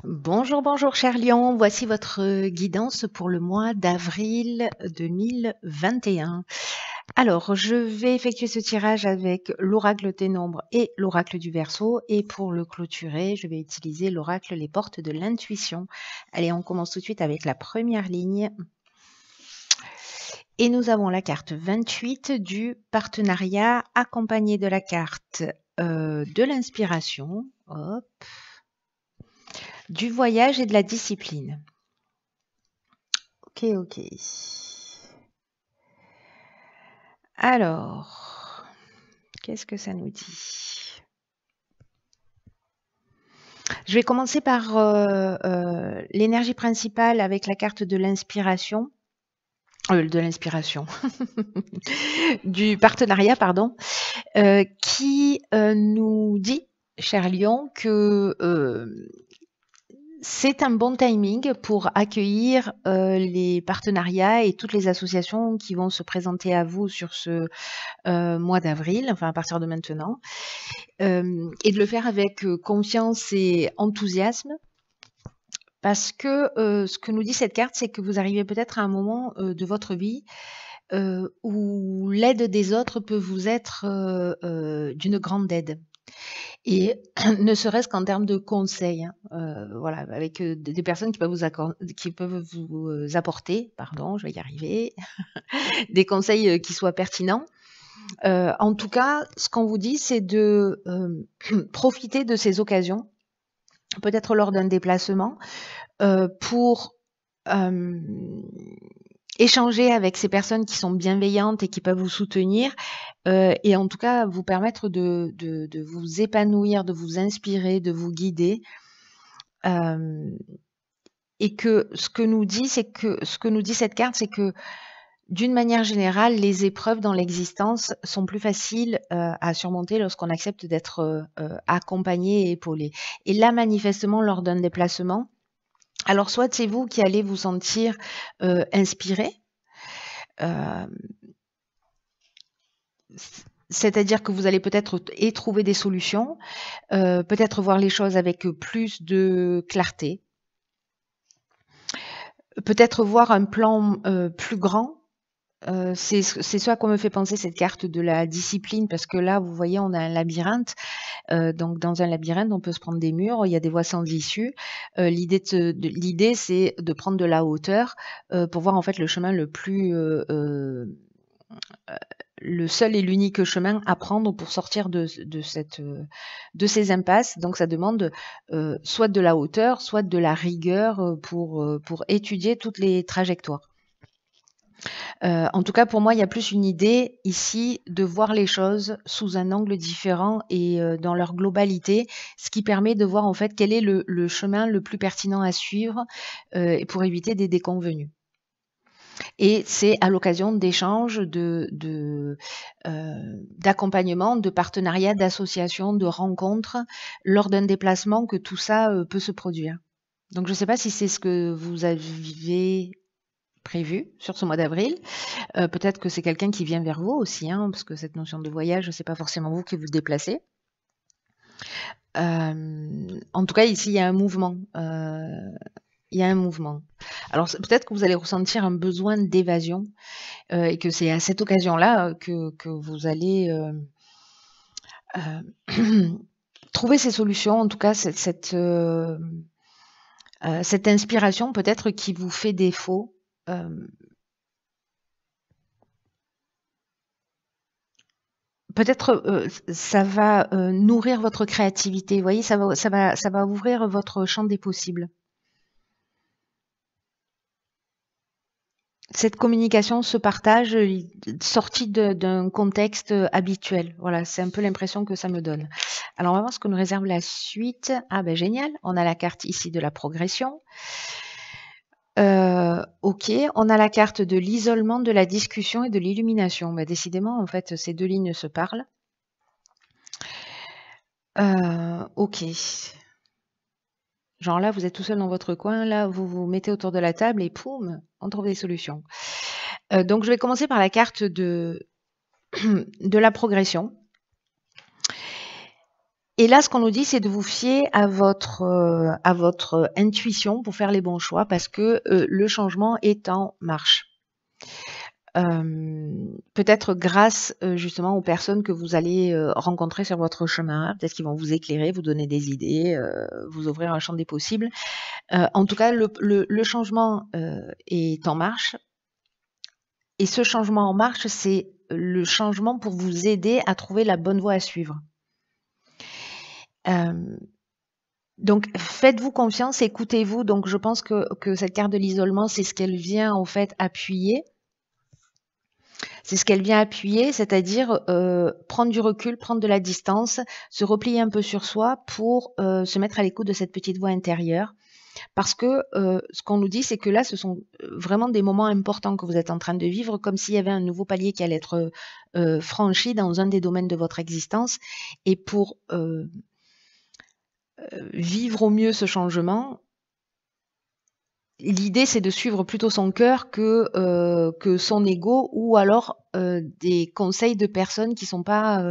Bonjour, bonjour cher Lion, voici votre guidance pour le mois d'avril 2021. Alors, je vais effectuer ce tirage avec l'oracle des nombres et l'oracle du Verseau, et pour le clôturer, je vais utiliser l'oracle les portes de l'intuition. Allez, on commence tout de suite avec la première ligne. Et nous avons la carte 28 du partenariat, accompagnée de la carte de l'inspiration. Hop. Du voyage et de la discipline. Ok. Alors, qu'est-ce que ça nous dit? Je vais commencer par l'énergie principale avec la carte de l'inspiration. Du partenariat, pardon, qui nous dit, cher Lion, que c'est un bon timing pour accueillir les partenariats et toutes les associations qui vont se présenter à vous sur ce mois d'avril, enfin à partir de maintenant, et de le faire avec confiance et enthousiasme. Parce que ce que nous dit cette carte, c'est que vous arrivez peut-être à un moment de votre vie où l'aide des autres peut vous être d'une grande aide. Et ne serait-ce qu'en termes de conseils, voilà, avec des personnes qui peuvent vous apporter, pardon, je vais y arriver, des conseils qui soient pertinents. En tout cas, ce qu'on vous dit, c'est de profiter de ces occasions, peut-être lors d'un déplacement, pour échanger avec ces personnes qui sont bienveillantes et qui peuvent vous soutenir, et en tout cas vous permettre de vous épanouir, de vous inspirer, de vous guider. Et que ce que nous dit cette carte, c'est que d'une manière générale, les épreuves dans l'existence sont plus faciles à surmonter lorsqu'on accepte d'être accompagné et épaulé. Et là, manifestement, lors d'un déplacement, alors soit c'est vous qui allez vous sentir inspiré, c'est-à-dire que vous allez peut-être trouver des solutions, peut-être voir les choses avec plus de clarté, peut-être voir un plan plus grand. C'est ce à quoi me fait penser cette carte de la discipline, parce que là, vous voyez, on a un labyrinthe. Donc, dans un labyrinthe, on peut se prendre des murs, il y a des voies sans issue. L'idée, c'est de prendre de la hauteur pour voir en fait le chemin le seul et l'unique chemin à prendre pour sortir de ces impasses. Donc, ça demande soit de la hauteur, soit de la rigueur pour étudier toutes les trajectoires. En tout cas, pour moi, il y a plus une idée ici de voir les choses sous un angle différent et dans leur globalité, ce qui permet de voir en fait quel est le chemin le plus pertinent à suivre pour éviter des déconvenues. Et c'est à l'occasion d'échanges, d'accompagnement, de partenariats, d'associations, de rencontres, lors d'un déplacement que tout ça peut se produire. Donc je ne sais pas si c'est ce que vous avez prévu sur ce mois d'avril. Peut-être que c'est quelqu'un qui vient vers vous aussi, hein, parce que cette notion de voyage, c'est pas forcément vous qui vous déplacez. En tout cas, ici, il y a un mouvement. Alors, peut-être que vous allez ressentir un besoin d'évasion et que c'est à cette occasion-là que vous allez trouver ces solutions, en tout cas cette inspiration peut-être qui vous fait défaut. Peut-être ça va nourrir votre créativité. Vous voyez, ça va ouvrir votre champ des possibles. Cette communication, ce partage, sorti d'un contexte habituel. Voilà, c'est un peu l'impression que ça me donne. Alors, on va voir ce que nous réserve la suite. Ah ben génial, on a la carte ici de la progression. Ok, on a la carte de l'isolement, de la discussion et de l'illumination. Ben, décidément, en fait, ces deux lignes se parlent. Ok. Genre là, vous êtes tout seul dans votre coin, là, vous vous mettez autour de la table et poum, on trouve des solutions. Donc, je vais commencer par la carte de la progression. Et là, ce qu'on nous dit, c'est de vous fier à votre intuition pour faire les bons choix parce que le changement est en marche. Peut-être grâce justement aux personnes que vous allez rencontrer sur votre chemin, peut-être qu'ils vont vous éclairer, vous donner des idées, vous ouvrir un champ des possibles. En tout cas, le changement est en marche. Et ce changement en marche, c'est le changement pour vous aider à trouver la bonne voie à suivre. Donc, faites-vous confiance, écoutez-vous. Donc, je pense que cette carte de l'isolement, c'est ce qu'elle vient en fait appuyer. C'est ce qu'elle vient appuyer, c'est-à-dire prendre du recul, prendre de la distance, se replier un peu sur soi pour se mettre à l'écoute de cette petite voix intérieure. Parce que ce qu'on nous dit, c'est que là, ce sont vraiment des moments importants que vous êtes en train de vivre, comme s'il y avait un nouveau palier qui allait être franchi dans un des domaines de votre existence. Et pour vivre au mieux ce changement, l'idée c'est de suivre plutôt son cœur que son ego ou alors des conseils de personnes qui vont pas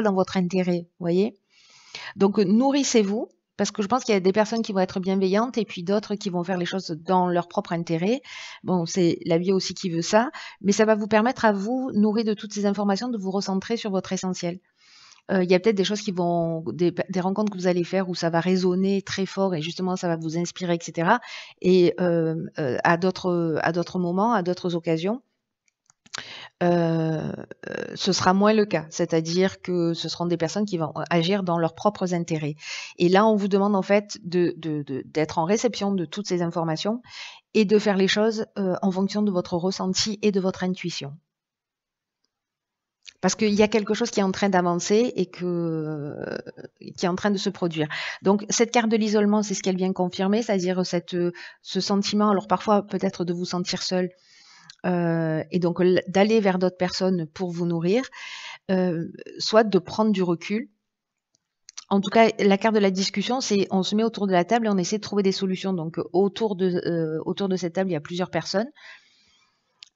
dans votre intérêt, voyez. Donc nourrissez-vous parce que je pense qu'il y a des personnes qui vont être bienveillantes et puis d'autres qui vont faire les choses dans leur propre intérêt. Bon, c'est la vie aussi qui veut ça, mais ça va vous permettre à vous, nourrir de toutes ces informations, de vous recentrer sur votre essentiel. Il y a peut-être des choses des rencontres que vous allez faire où ça va résonner très fort et justement ça va vous inspirer, etc. Et à d'autres moments, à d'autres occasions, ce sera moins le cas. C'est-à-dire que ce seront des personnes qui vont agir dans leurs propres intérêts. Et là, on vous demande en fait d'être en réception de toutes ces informations et de faire les choses en fonction de votre ressenti et de votre intuition. Parce qu'il y a quelque chose qui est en train d'avancer et qui est en train de se produire. Donc, cette carte de l'isolement, c'est ce qu'elle vient confirmer, c'est-à-dire ce sentiment, alors parfois peut-être de vous sentir seul, et donc d'aller vers d'autres personnes pour vous nourrir, soit de prendre du recul. En tout cas, la carte de la discussion, c'est on se met autour de la table et on essaie de trouver des solutions. Donc, autour de cette table, il y a plusieurs personnes.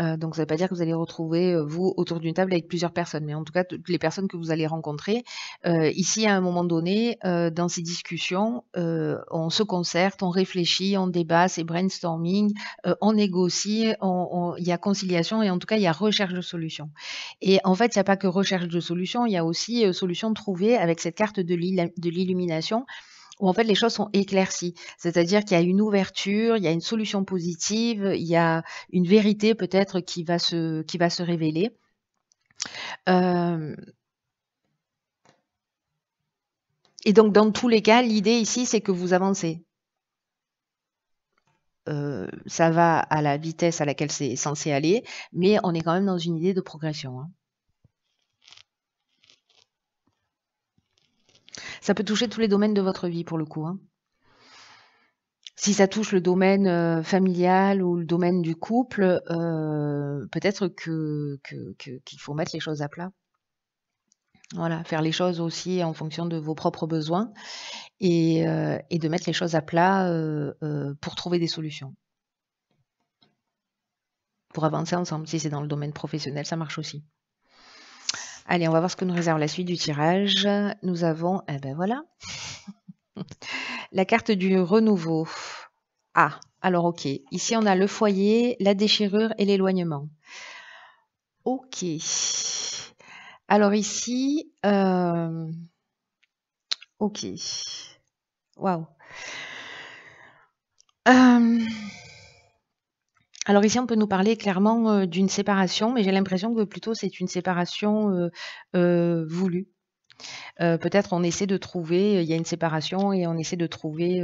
Donc ça ne veut pas dire que vous allez retrouver, vous, autour d'une table avec plusieurs personnes, mais en tout cas, toutes les personnes que vous allez rencontrer. Ici, à un moment donné, dans ces discussions, on se concerte, on réfléchit, on débat, c'est brainstorming, on négocie, il y a conciliation et en tout cas, il y a recherche de solutions. Et en fait, il n'y a pas que recherche de solutions, il y a aussi solutions trouvées avec cette carte de l'illumination, où en fait les choses sont éclaircies. C'est-à-dire qu'il y a une ouverture, il y a une solution positive, il y a une vérité peut-être qui va se révéler. Et donc dans tous les cas, l'idée ici, c'est que vous avancez. Ça va à la vitesse à laquelle c'est censé aller, mais on est quand même dans une idée de progression, hein. Ça peut toucher tous les domaines de votre vie pour le coup, hein. Si ça touche le domaine familial ou le domaine du couple, peut-être qu'il faut mettre les choses à plat. Voilà, faire les choses aussi en fonction de vos propres besoins et de mettre les choses à plat pour trouver des solutions. Pour avancer ensemble. Si c'est dans le domaine professionnel, ça marche aussi. Allez, on va voir ce que nous réserve la suite du tirage. Nous avons, voilà, la carte du renouveau. Ah, alors ok. Ici, on a le foyer, la déchirure et l'éloignement. Ok. Alors ici, ok. Waouh. Alors ici, on peut nous parler clairement d'une séparation, mais j'ai l'impression que plutôt c'est une séparation voulue. Peut-être on essaie de trouver, il y a une séparation et on essaie de trouver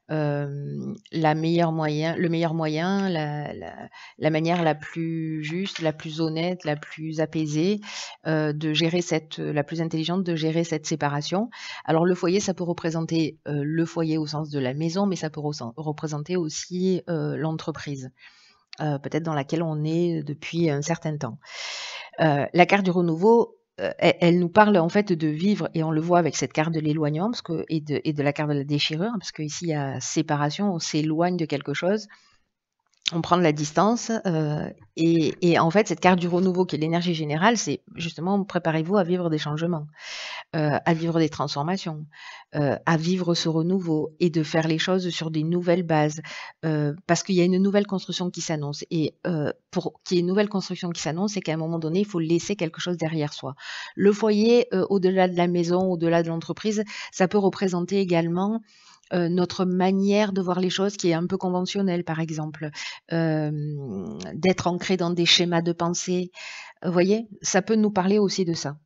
le meilleur moyen, la manière la plus juste, la plus honnête, la plus apaisée, de gérer la plus intelligente de gérer cette séparation. Alors le foyer, ça peut représenter le foyer au sens de la maison, mais ça peut représenter aussi l'entreprise, peut-être dans laquelle on est depuis un certain temps. La carte du renouveau, elle nous parle en fait de vivre, et on le voit avec cette carte de l'éloignement et de la carte de la déchirure, parce qu'ici il y a séparation, on s'éloigne de quelque chose. on prend de la distance et en fait, cette carte du renouveau qui est l'énergie générale, c'est justement préparez-vous à vivre des changements, à vivre des transformations, à vivre ce renouveau et de faire les choses sur des nouvelles bases parce qu'il y a une nouvelle construction qui s'annonce et pour qu'il y ait une nouvelle construction qui s'annonce, c'est qu'à un moment donné, il faut laisser quelque chose derrière soi. Le foyer, au-delà de la maison, au-delà de l'entreprise, ça peut représenter également notre manière de voir les choses qui est un peu conventionnelle, par exemple, d'être ancré dans des schémas de pensée. Vous voyez, ça peut nous parler aussi de ça.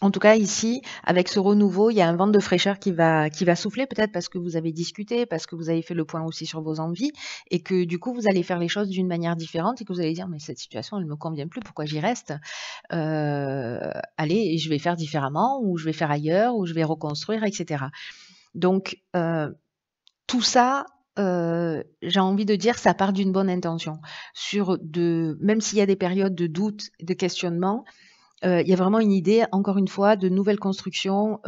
En tout cas, ici, avec ce renouveau, il y a un vent de fraîcheur qui va souffler, peut-être parce que vous avez discuté, parce que vous avez fait le point aussi sur vos envies, et que du coup, vous allez faire les choses d'une manière différente, et que vous allez dire, mais cette situation, elle ne me convient plus, pourquoi j'y reste Allez, je vais faire différemment, ou je vais faire ailleurs, ou je vais reconstruire, etc. Donc, tout ça, j'ai envie de dire, ça part d'une bonne intention. Même s'il y a des périodes de doute, de questionnement, il y a vraiment une idée, encore une fois, de nouvelles constructions,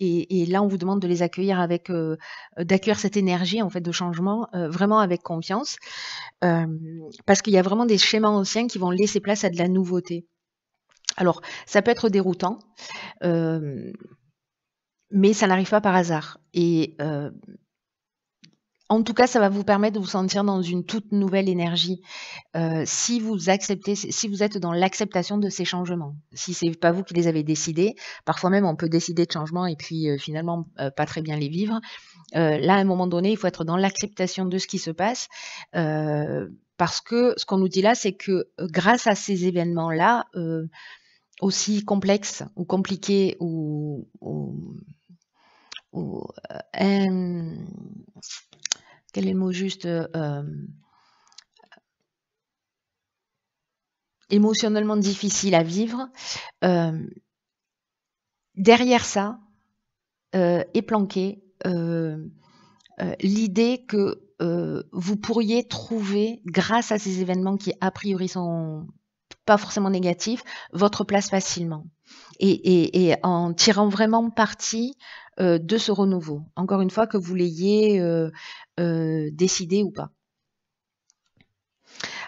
et là, on vous demande de les accueillir d'accueillir cette énergie en fait de changement, vraiment avec confiance, parce qu'il y a vraiment des schémas anciens qui vont laisser place à de la nouveauté. Alors, ça peut être déroutant, mais ça n'arrive pas par hasard. Et en tout cas, ça va vous permettre de vous sentir dans une toute nouvelle énergie. Si vous êtes dans l'acceptation de ces changements, si c'est pas vous qui les avez décidés, parfois même on peut décider de changements et puis finalement pas très bien les vivre. Là, à un moment donné, il faut être dans l'acceptation de ce qui se passe, parce que ce qu'on nous dit là, c'est que grâce à ces événements-là, aussi complexes ou compliqués quel est le mot juste émotionnellement difficile à vivre, derrière ça est planquée l'idée que vous pourriez trouver, grâce à ces événements qui a priori sont pas forcément négatifs, votre place facilement. Et en tirant vraiment parti de ce renouveau. Encore une fois, que vous l'ayez décidé ou pas.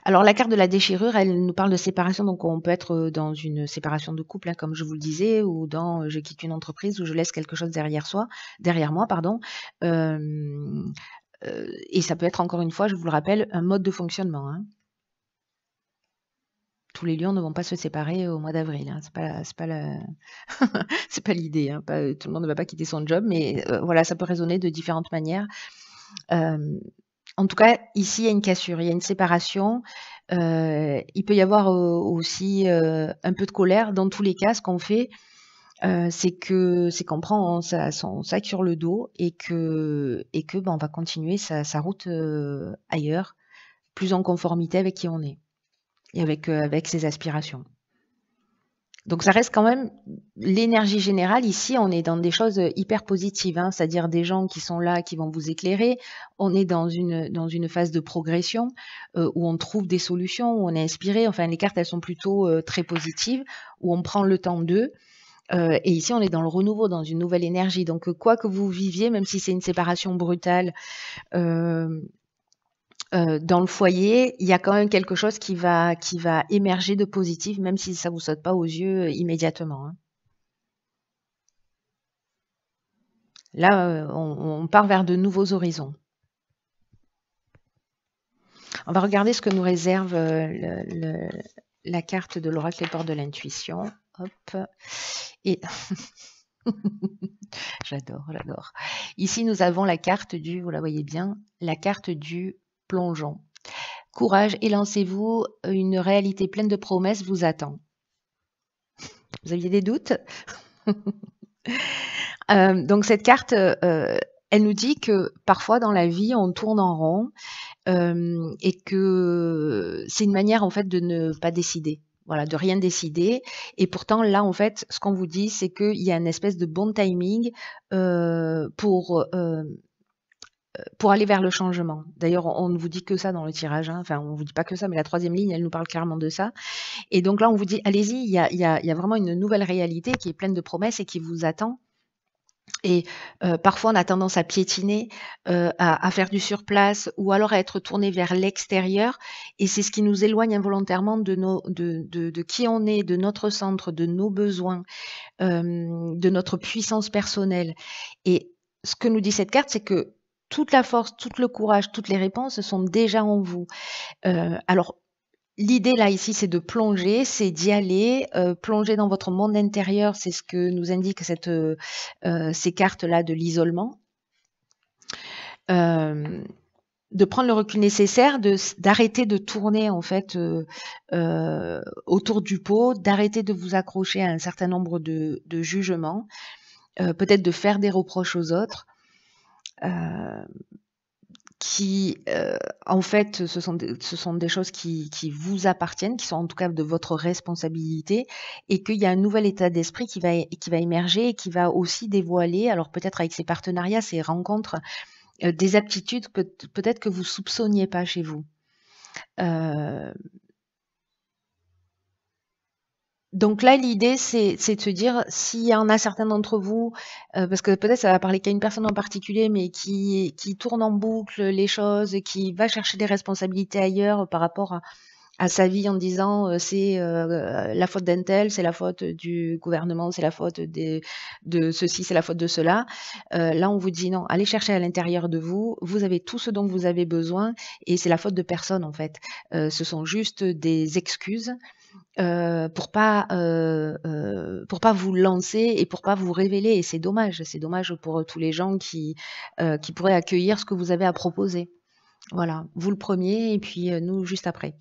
Alors la carte de la déchirure, elle nous parle de séparation, donc on peut être dans une séparation de couple, hein, comme je vous le disais, ou dans je quitte une entreprise, ou je laisse quelque chose derrière moi, pardon. Et ça peut être, encore une fois, je vous le rappelle, un mode de fonctionnement. Hein. Tous les lions ne vont pas se séparer au mois d'avril. Hein. C'est pas l'idée. Hein. Tout le monde ne va pas quitter son job, mais voilà, ça peut résonner de différentes manières. En tout cas, ici, il y a une cassure, il y a une séparation. Il peut y avoir aussi un peu de colère. Dans tous les cas, ce qu'on fait, c'est qu'on prend son sac sur le dos et que on va continuer sa route ailleurs, plus en conformité avec qui on est et avec ses aspirations. Donc ça reste quand même l'énergie générale. Ici, on est dans des choses hyper positives, hein, c'est-à-dire des gens qui sont là, qui vont vous éclairer. On est dans une phase de progression où on trouve des solutions, où on est inspiré. Enfin, les cartes, elles sont plutôt très positives, où on prend le temps d'eux. Et ici, on est dans le renouveau, dans une nouvelle énergie. Donc, quoi que vous viviez, même si c'est une séparation brutale, dans le foyer, il y a quand même quelque chose qui va émerger de positif, même si ça vous saute pas aux yeux immédiatement. Hein. Là, on part vers de nouveaux horizons. On va regarder ce que nous réserve la carte de l'oracle des portes de l'intuition. Hop. Et j'adore. Ici, nous avons la carte vous la voyez bien, la carte du plongeon. Courage, élancez-vous, une réalité pleine de promesses vous attend. Vous aviez des doutes? Donc cette carte, elle nous dit que parfois dans la vie, on tourne en rond et que c'est une manière en fait de ne pas décider. Voilà, de rien décider. Et pourtant, là, en fait, ce qu'on vous dit, c'est qu'il y a une espèce de bon timing pour aller vers le changement. D'ailleurs, on ne vous dit que ça dans le tirage. Hein. Enfin, on ne vous dit pas que ça, mais la troisième ligne, elle nous parle clairement de ça. Et donc là, on vous dit, allez-y, il y a vraiment une nouvelle réalité qui est pleine de promesses et qui vous attend. Et parfois on a tendance à piétiner, à faire du surplace ou alors à être tourné vers l'extérieur et c'est ce qui nous éloigne involontairement de nos de qui on est, de notre centre, de nos besoins, de notre puissance personnelle et ce que nous dit cette carte, c'est que toute la force, tout le courage, toutes les réponses sont déjà en vous. Alors l'idée là, ici, c'est de plonger, c'est d'y aller, plonger dans votre monde intérieur, c'est ce que nous indique ces cartes-là de l'isolement. De prendre le recul nécessaire, d'arrêter de tourner en fait, autour du pot, d'arrêter de vous accrocher à un certain nombre de jugements, peut-être de faire des reproches aux autres, qui, en fait, ce sont des choses qui vous appartiennent, qui sont en tout cas de votre responsabilité et qu'il y a un nouvel état d'esprit qui va émerger et qui va aussi dévoiler, alors peut-être avec ces partenariats, ces rencontres, des aptitudes que peut-être que vous soupçonniez pas chez vous. Donc là, l'idée, c'est de se dire, s'il y en a certains d'entre vous, parce que peut-être ça va parler qu'à une personne en particulier, mais qui tourne en boucle les choses, et qui va chercher des responsabilités ailleurs par rapport à sa vie en disant, c'est, la faute d'un tel, c'est la faute du gouvernement, c'est la faute de ceci, c'est la faute de cela. Là, on vous dit: «Non, allez chercher à l'intérieur de vous, vous avez tout ce dont vous avez besoin et c'est la faute de personne, en fait». Ce sont juste des excuses pour pas vous lancer et pour pas vous révéler et c'est dommage. C'est dommage pour, tous les gens qui pourraient accueillir ce que vous avez à proposer. Voilà, vous le premier et puis, nous juste après.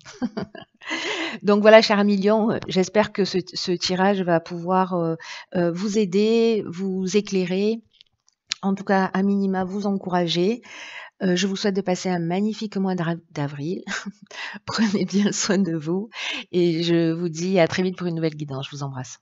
Donc voilà, cher ami lion, j'espère que ce tirage va pouvoir, vous aider, vous éclairer, en tout cas à minima vous encourager. Je vous souhaite de passer un magnifique mois d'avril. Prenez bien soin de vous et je vous dis à très vite pour une nouvelle guidance. Je vous embrasse.